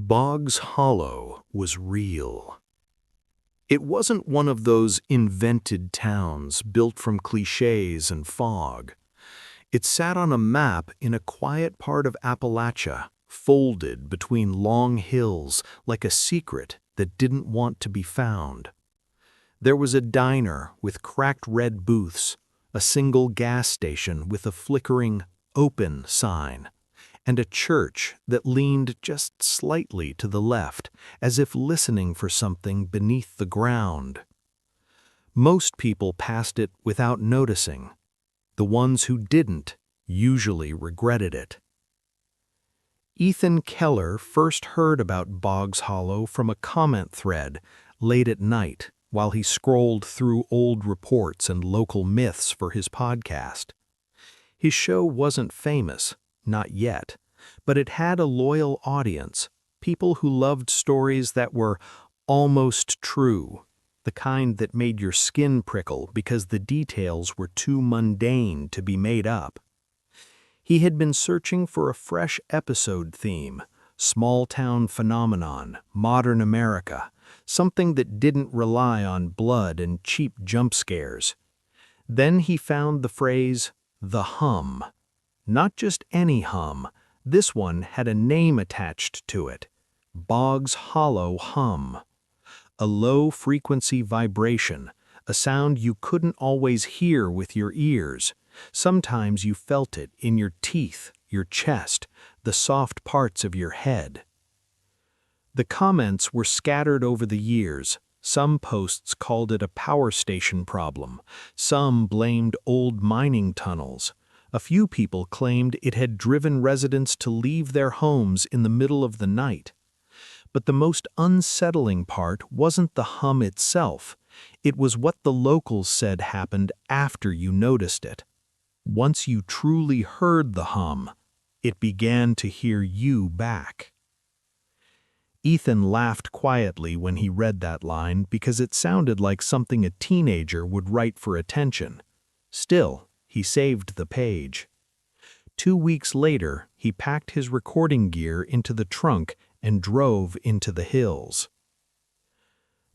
Boggs Hollow was real. It wasn't one of those invented towns built from cliches and fog. It sat on a map in a quiet part of Appalachia, folded between long hills like a secret that didn't want to be found. There was a diner with cracked red booths, a single gas station with a flickering "open" sign, and a church that leaned just slightly to the left, as if listening for something beneath the ground. Most people passed it without noticing. The ones who didn't usually regretted it. Ethan Keller first heard about Boggs Hollow from a comment thread late at night while he scrolled through old reports and local myths for his podcast. His show wasn't famous, not yet, but it had a loyal audience, people who loved stories that were almost true, the kind that made your skin prickle because the details were too mundane to be made up. He had been searching for a fresh episode theme, small-town phenomenon, modern America, something that didn't rely on blood and cheap jump scares. Then he found the phrase, "the hum." Not just any hum. This one had a name attached to it, Boggs Hollow hum. A low-frequency vibration, a sound you couldn't always hear with your ears. Sometimes you felt it in your teeth, your chest, the soft parts of your head. The comments were scattered over the years. Some posts called it a power station problem. Some blamed old mining tunnels. A few people claimed it had driven residents to leave their homes in the middle of the night. But the most unsettling part wasn't the hum itself. It was what the locals said happened after you noticed it. Once you truly heard the hum, it began to hear you back. Ethan laughed quietly when he read that line because it sounded like something a teenager would write for attention. Still, he saved the page. 2 weeks later, he packed his recording gear into the trunk and drove into the hills.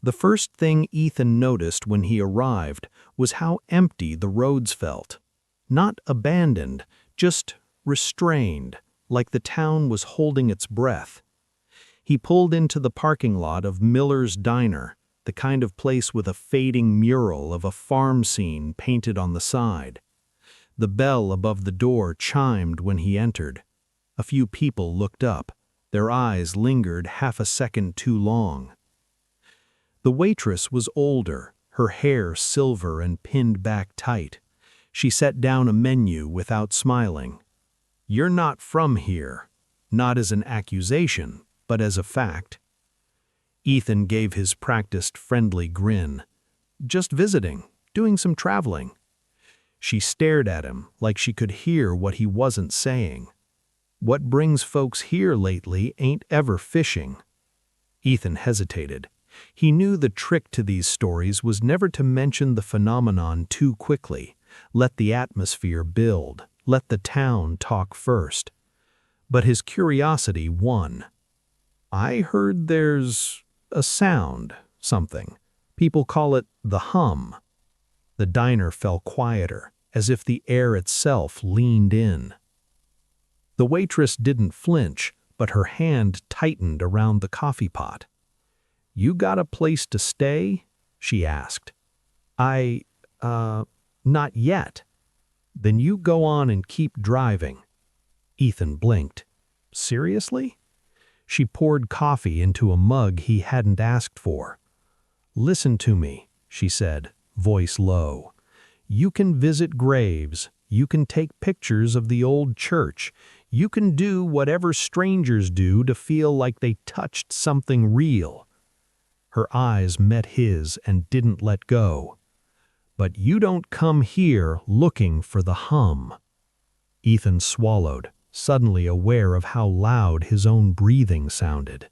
The first thing Ethan noticed when he arrived was how empty the roads felt. Not abandoned, just restrained, like the town was holding its breath. He pulled into the parking lot of Miller's Diner, the kind of place with a fading mural of a farm scene painted on the side. The bell above the door chimed when he entered. A few people looked up. Their eyes lingered half a second too long. The waitress was older, her hair silver and pinned back tight. She set down a menu without smiling. "You're not from here," not as an accusation, but as a fact. Ethan gave his practiced friendly grin. "Just visiting, doing some traveling." She stared at him like she could hear what he wasn't saying. "What brings folks here lately ain't ever fishing." Ethan hesitated. He knew the trick to these stories was never to mention the phenomenon too quickly. Let the atmosphere build. Let the town talk first. But his curiosity won. "I heard there's a sound, something. People call it the hum." The diner fell quieter, as if the air itself leaned in. The waitress didn't flinch, but her hand tightened around the coffee pot. "You got a place to stay?" she asked. Not yet." "Then you go on and keep driving." Ethan blinked. "Seriously?" She poured coffee into a mug he hadn't asked for. "Listen to me," she said, voice low. "You can visit graves. You can take pictures of the old church. You can do whatever strangers do to feel like they touched something real." Her eyes met his and didn't let go. "But you don't come here looking for the hum." Ethan swallowed, suddenly aware of how loud his own breathing sounded.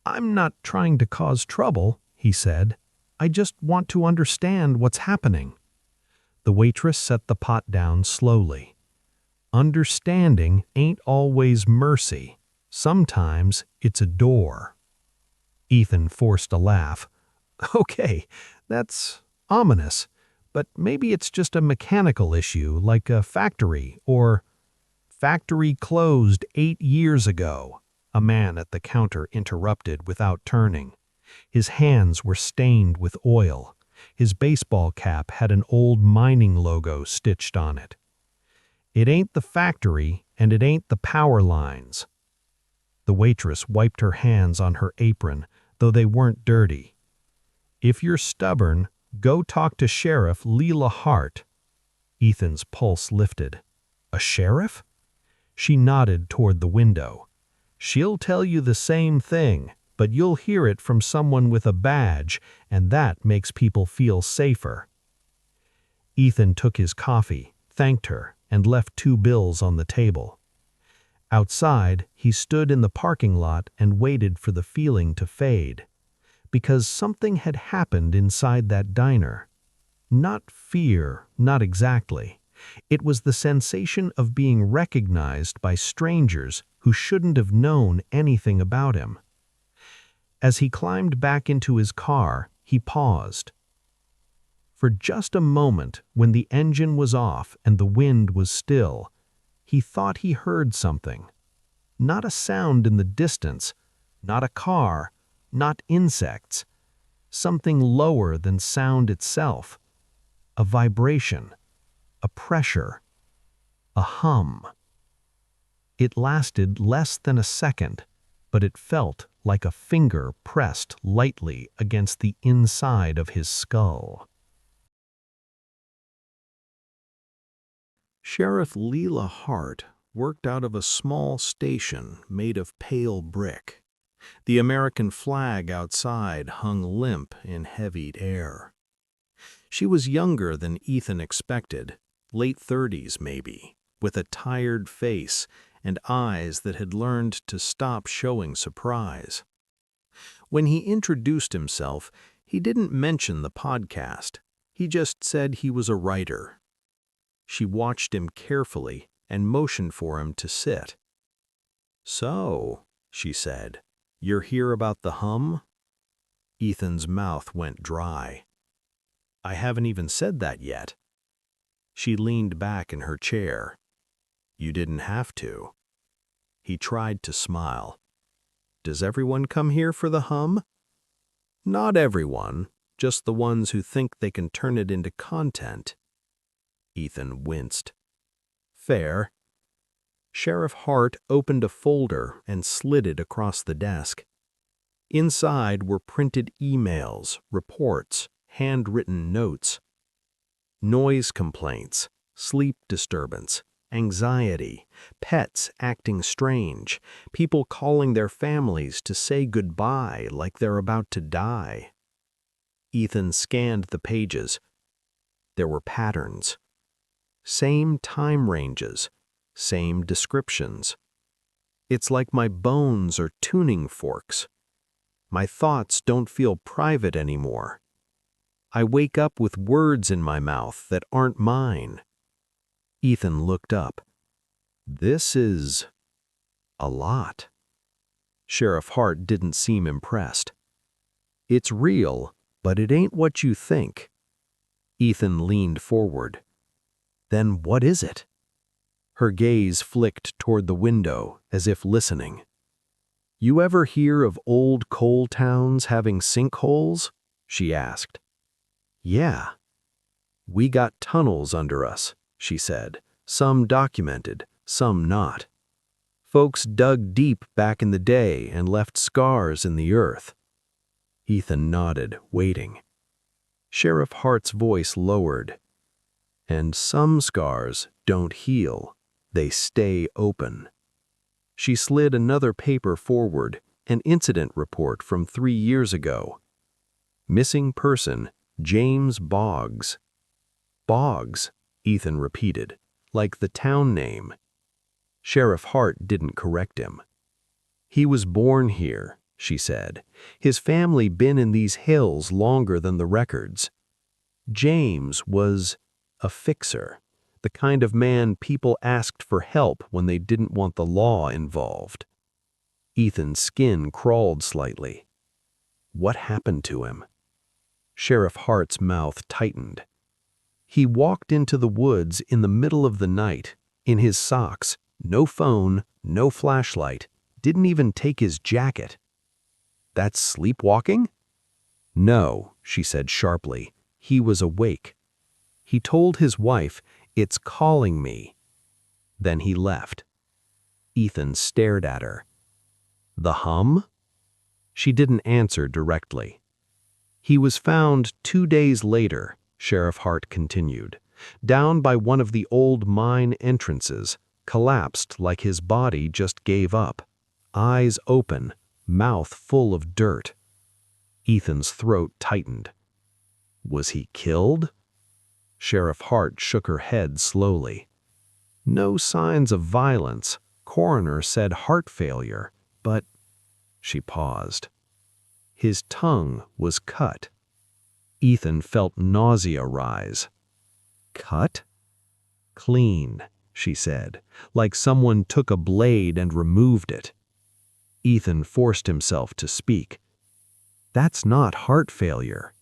"I'm not trying to cause trouble," he said. "I just want to understand what's happening." The waitress set the pot down slowly. "Understanding ain't always mercy." Sometimes it's a door. Ethan forced a laugh. Okay, that's ominous, but maybe it's just a mechanical issue like a factory or factory closed 8 years ago. A man at the counter interrupted without turning. His hands were stained with oil. His baseball cap had an old mining logo stitched on it. It ain't the factory, and it ain't the power lines. The waitress wiped her hands on her apron, though they weren't dirty. If you're stubborn, go talk to Sheriff Leela Hart. Ethan's pulse lifted. A sheriff? She nodded toward the window. She'll tell you the same thing, but you'll hear it from someone with a badge, and that makes people feel safer. Ethan took his coffee, thanked her, and left 2 bills on the table. Outside, he stood in the parking lot and waited for the feeling to fade. Because something had happened inside that diner. Not fear, not exactly. It was the sensation of being recognized by strangers who shouldn't have known anything about him. As he climbed back into his car, he paused. For just a moment, when the engine was off and the wind was still, he thought he heard something. Not a sound in the distance, not a car, not insects. Something lower than sound itself. A vibration, a pressure, a hum. It lasted less than a second, but it felt like a finger pressed lightly against the inside of his skull. Sheriff Leela Hart worked out of a small station made of pale brick. The American flag outside hung limp in heavied air. She was younger than Ethan expected, late 30s maybe, with a tired face and eyes that had learned to stop showing surprise. When he introduced himself, he didn't mention the podcast. He just said he was a writer. She watched him carefully and motioned for him to sit. "So," she said, "you're here about the hum?" Ethan's mouth went dry. "I haven't even said that yet." She leaned back in her chair. "You didn't have to." He tried to smile. "Does everyone come here for the hum?" "Not everyone, just the ones who think they can turn it into content." Ethan winced. "Fair." Sheriff Hart opened a folder and slid it across the desk. Inside were printed emails, reports, handwritten notes. Noise complaints, sleep disturbance, anxiety, pets acting strange, people calling their families to say goodbye like they're about to die. Ethan scanned the pages. There were patterns. Same time ranges, same descriptions. It's like my bones are tuning forks. My thoughts don't feel private anymore. I wake up with words in my mouth that aren't mine. Ethan looked up. "This is a lot." Sheriff Hart didn't seem impressed. "It's real, but it ain't what you think." Ethan leaned forward. "Then what is it?" Her gaze flicked toward the window as if listening. "You ever hear of old coal towns having sinkholes?" she asked. "Yeah." "We got tunnels under us," she said, "some documented, some not. Folks dug deep back in the day and left scars in the earth." Ethan nodded, waiting. Sheriff Hart's voice lowered. "And some scars don't heal, they stay open." She slid another paper forward, an incident report from 3 years ago. "Missing person, James Boggs." "Boggs," Ethan repeated, "like the town name." Sheriff Hart didn't correct him. "He was born here," she said. "His family been in these hills longer than the records. James was a fixer, the kind of man people asked for help when they didn't want the law involved." Ethan's skin crawled slightly. What happened to him? Sheriff Hart's mouth tightened. He walked into the woods in the middle of the night, in his socks, no phone, no flashlight, didn't even take his jacket. That's sleepwalking? No, she said sharply. He was awake. He told his wife, "It's calling me." Then he left. Ethan stared at her. The hum? She didn't answer directly. He was found 2 days later, Sheriff Hart continued, down by one of the old mine entrances, collapsed like his body just gave up, eyes open, mouth full of dirt. Ethan's throat tightened. Was he killed? Sheriff Hart shook her head slowly. No signs of violence. Coroner said heart failure, but... She paused. His tongue was cut. Ethan felt nausea rise. Cut? Clean, she said, like someone took a blade and removed it. Ethan forced himself to speak. That's not heart failure.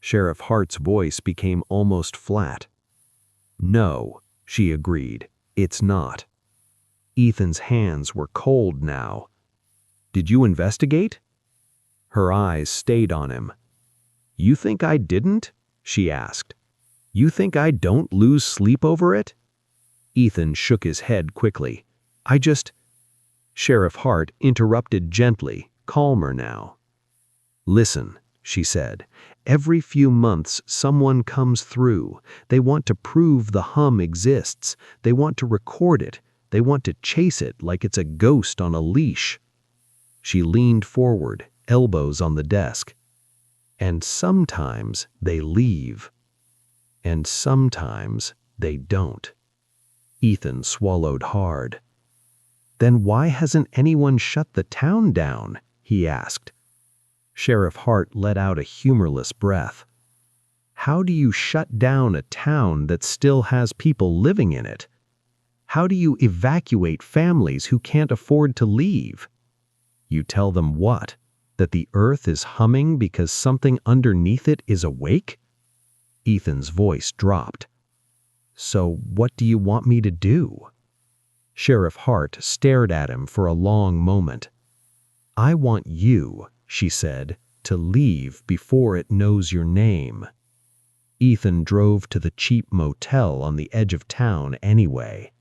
Sheriff Hart's voice became almost flat. No, she agreed, it's not. Ethan's hands were cold now. Did you investigate? Her eyes stayed on him. You think I didn't? She asked. You think I don't lose sleep over it? Ethan shook his head quickly. Sheriff Hart interrupted gently, calmer now. Listen, she said. Every few months someone comes through. They want to prove the hum exists. They want to record it. They want to chase it like it's a ghost on a leash. She leaned forward, elbows on the desk. And sometimes they leave. And sometimes they don't. Ethan swallowed hard. Then why hasn't anyone shut the town down? He asked. Sheriff Hart let out a humorless breath. How do you shut down a town that still has people living in it? How do you evacuate families who can't afford to leave? You tell them what? That the earth is humming because something underneath it is awake? Ethan's voice dropped. So what do you want me to do? Sheriff Hart stared at him for a long moment. I want you, she said, to leave before it knows your name. Ethan drove to the cheap motel on the edge of town anyway.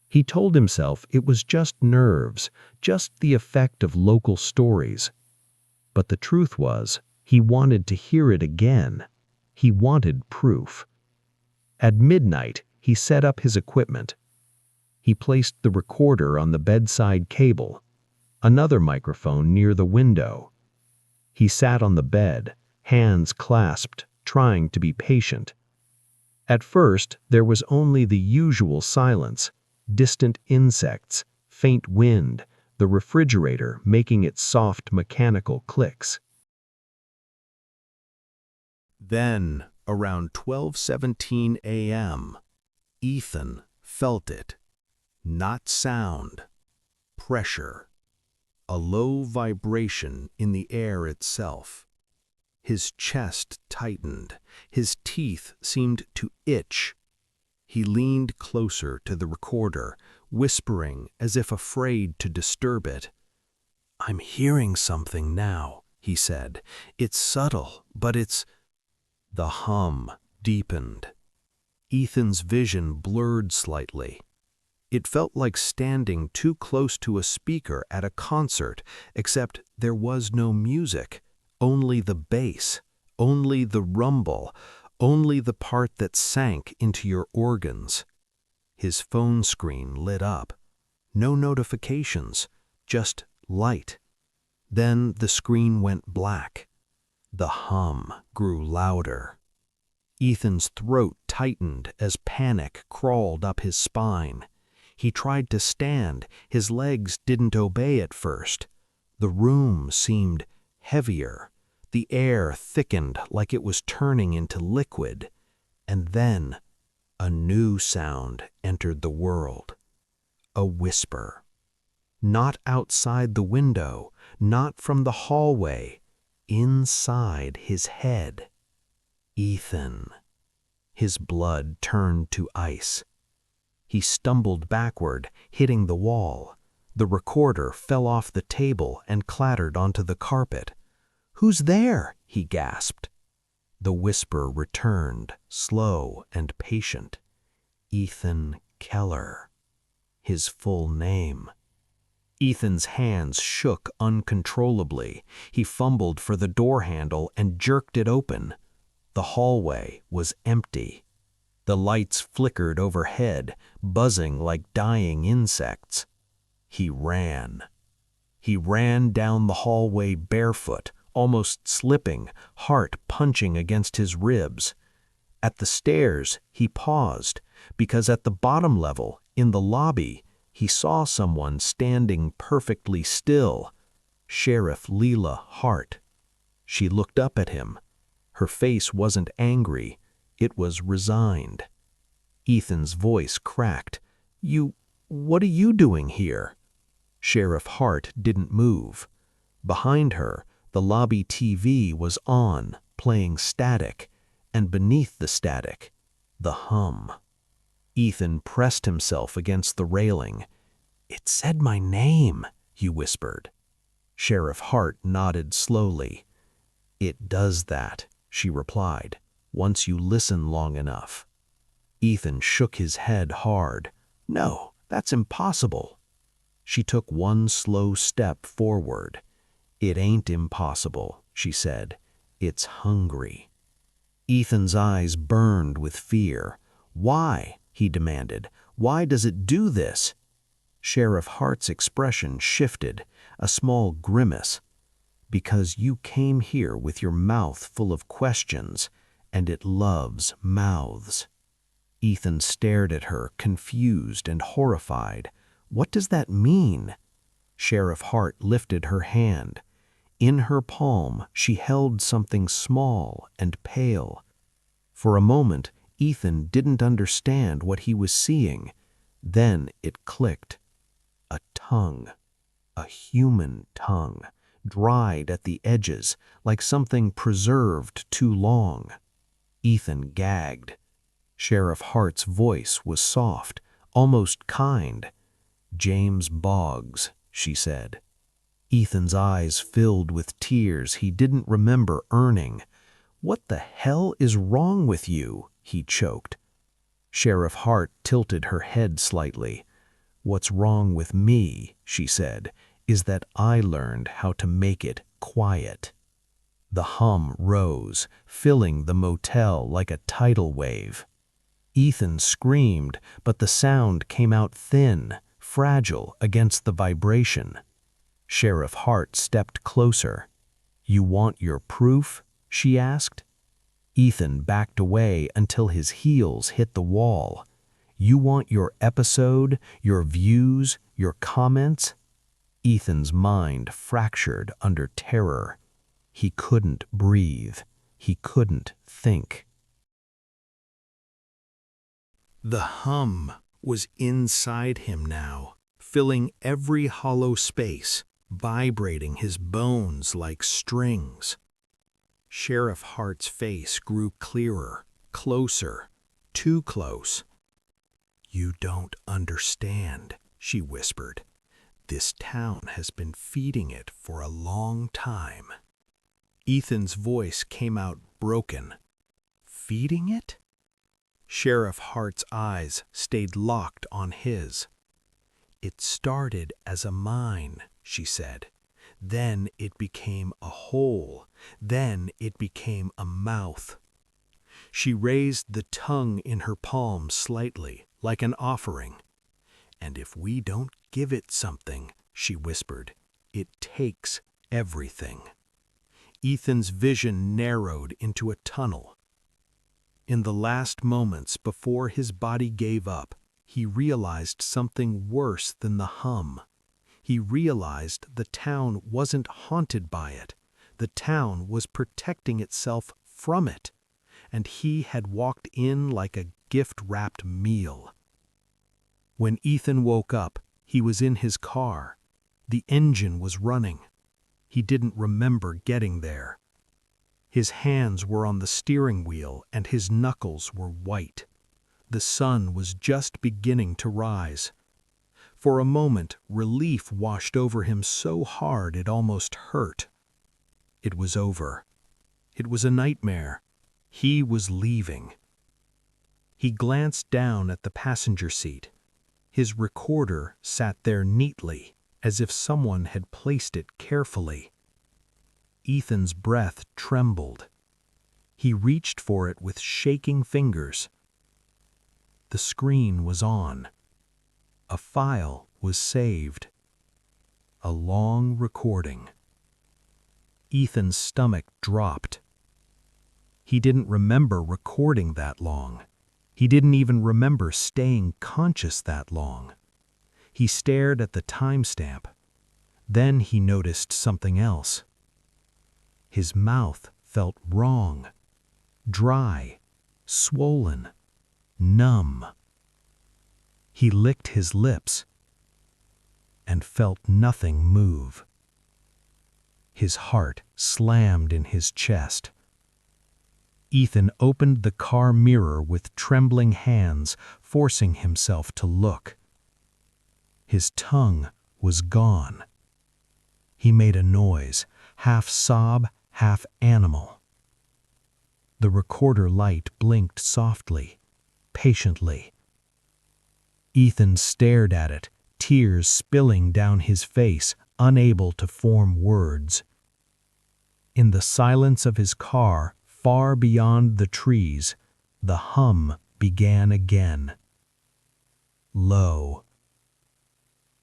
He told himself it was just nerves, just the effect of local stories. But the truth was, he wanted to hear it again. He wanted proof. At midnight, he set up his equipment. He placed the recorder on the bedside cable, another microphone near the window. He sat on the bed, hands clasped, trying to be patient. At first, there was only the usual silence, distant insects, faint wind, the refrigerator making its soft mechanical clicks. Then, around 12:17 a.m., Ethan felt it. Not sound, pressure, a low vibration in the air itself. His chest tightened, his teeth seemed to itch. He leaned closer to the recorder, whispering as if afraid to disturb it. I'm hearing something now, he said. It's subtle, but it's... The hum deepened. Ethan's vision blurred slightly. It felt like standing too close to a speaker at a concert, except there was no music, only the bass, only the rumble, only the part that sank into your organs. His phone screen lit up. No notifications, just light. Then the screen went black. The hum grew louder. Ethan's throat tightened as panic crawled up his spine. He tried to stand. His legs didn't obey at first. The room seemed heavier. The air thickened like it was turning into liquid. And then a new sound entered the world. A whisper. Not outside the window, not from the hallway, inside his head. Ethan. His blood turned to ice. He stumbled backward, hitting the wall. The recorder fell off the table and clattered onto the carpet. "Who's there?" he gasped. The whisper returned, slow and patient. Ethan Keller. His full name. Ethan's hands shook uncontrollably. He fumbled for the door handle and jerked it open. The hallway was empty. The lights flickered overhead, buzzing like dying insects. He ran. He ran down the hallway barefoot, almost slipping, heart punching against his ribs. At the stairs, he paused, because at the bottom level, in the lobby, he saw someone standing perfectly still. Sheriff Leela Hart. She looked up at him. Her face wasn't angry. It was resigned. Ethan's voice cracked. What are you doing here?" Sheriff Hart didn't move. Behind her, the lobby TV was on, playing static, and beneath the static, the hum. Ethan pressed himself against the railing. "It said my name," he whispered. Sheriff Hart nodded slowly. "It does that," she replied, "once you listen long enough." Ethan shook his head hard. "No, that's impossible." She took one slow step forward. "It ain't impossible," she said. "It's hungry." Ethan's eyes burned with fear. "Why?" he demanded. "Why does it do this?" Sheriff Hart's expression shifted, a small grimace. "Because you came here with your mouth full of questions, and it loves mouths." Ethan stared at her, confused and horrified. "What does that mean?" Sheriff Hart lifted her hand. In her palm, she held something small and pale. For a moment, Ethan didn't understand what he was seeing. Then it clicked. A tongue. A human tongue, dried at the edges, like something preserved too long. Ethan gagged. Sheriff Hart's voice was soft, almost kind. "James Boggs," she said. Ethan's eyes filled with tears he didn't remember earning. "What the hell is wrong with you?" he choked. Sheriff Hart tilted her head slightly. "What's wrong with me," she said, "is that I learned how to make it quiet." The hum rose, filling the motel like a tidal wave. Ethan screamed, but the sound came out thin, fragile against the vibration. Sheriff Hart stepped closer. "You want your proof?" she asked. Ethan backed away until his heels hit the wall. "You want your episode, your views, your comments?" Ethan's mind fractured under terror. He couldn't breathe. He couldn't think. The hum was inside him now, filling every hollow space, vibrating his bones like strings. Sheriff Hart's face grew clearer, closer, too close. "You don't understand," she whispered. "This town has been feeding it for a long time." Ethan's voice came out broken. "Feeding it?" Sheriff Hart's eyes stayed locked on his. "It started as a mine," she said. "Then it became a hole. Then it became a mouth." She raised the tongue in her palm slightly, like an offering. "And if we don't give it something," she whispered, "it takes everything." Ethan's vision narrowed into a tunnel. In the last moments before his body gave up, he realized something worse than the hum. He realized the town wasn't haunted by it. The town was protecting itself from it, and he had walked in like a gift-wrapped meal. When Ethan woke up, he was in his car. The engine was running. He didn't remember getting there. His hands were on the steering wheel and his knuckles were white. The sun was just beginning to rise. For a moment, relief washed over him so hard it almost hurt. It was over. It was a nightmare. He was leaving. He glanced down at the passenger seat. His recorder sat there neatly, as if someone had placed it carefully. Ethan's breath trembled. He reached for it with shaking fingers. The screen was on. A file was saved. A long recording. Ethan's stomach dropped. He didn't remember recording that long. He didn't even remember staying conscious that long. He stared at the timestamp. Then he noticed something else. His mouth felt wrong, dry, swollen, numb. He licked his lips and felt nothing move. His heart slammed in his chest. Ethan opened the car mirror with trembling hands, forcing himself to look. His tongue was gone. He made a noise, half sob, half animal. The recorder light blinked softly, patiently. Ethan stared at it, tears spilling down his face, unable to form words. In the silence of his car, far beyond the trees, the hum began again. Low.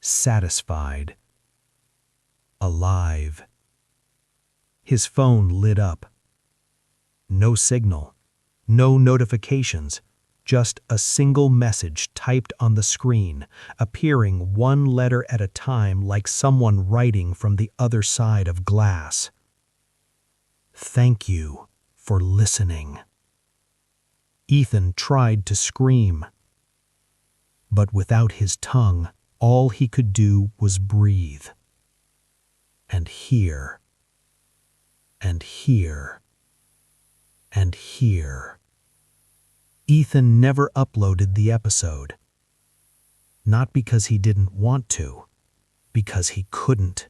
Satisfied. Alive. His phone lit up. No signal. No notifications. Just a single message typed on the screen, appearing one letter at a time like someone writing from the other side of glass. Thank you for listening. Ethan tried to scream. But without his tongue, all he could do was breathe. And hear. And hear. And hear. Ethan never uploaded the episode. Not because he didn't want to, because he couldn't.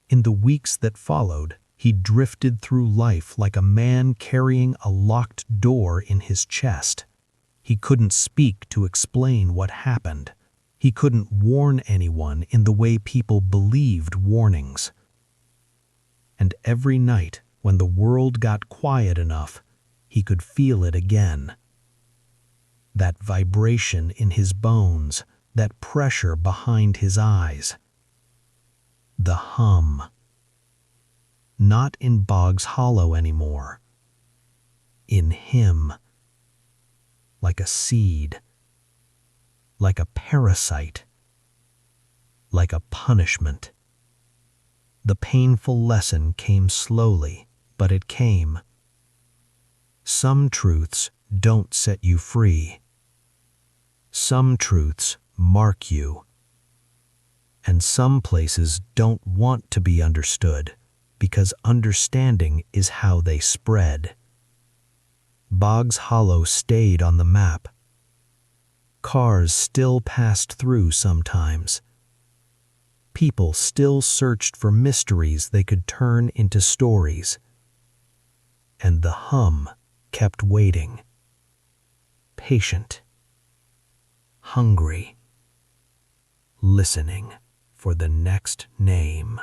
In the weeks that followed, he drifted through life like a man carrying a locked door in his chest. He couldn't speak to explain what happened. He couldn't warn anyone in the way people believed warnings. And every night, when the world got quiet enough, he could feel it again. That vibration in his bones, that pressure behind his eyes. The hum. Not in Boggs Hollow anymore. In him. Like a seed. Like a parasite. Like a punishment. The painful lesson came slowly, but it came. Some truths don't set you free. Some truths mark you. And some places don't want to be understood, because understanding is how they spread. Boggs Hollow stayed on the map. Cars still passed through sometimes. People still searched for mysteries they could turn into stories. And the hum kept waiting. Patient. Hungry. Listening for the next name.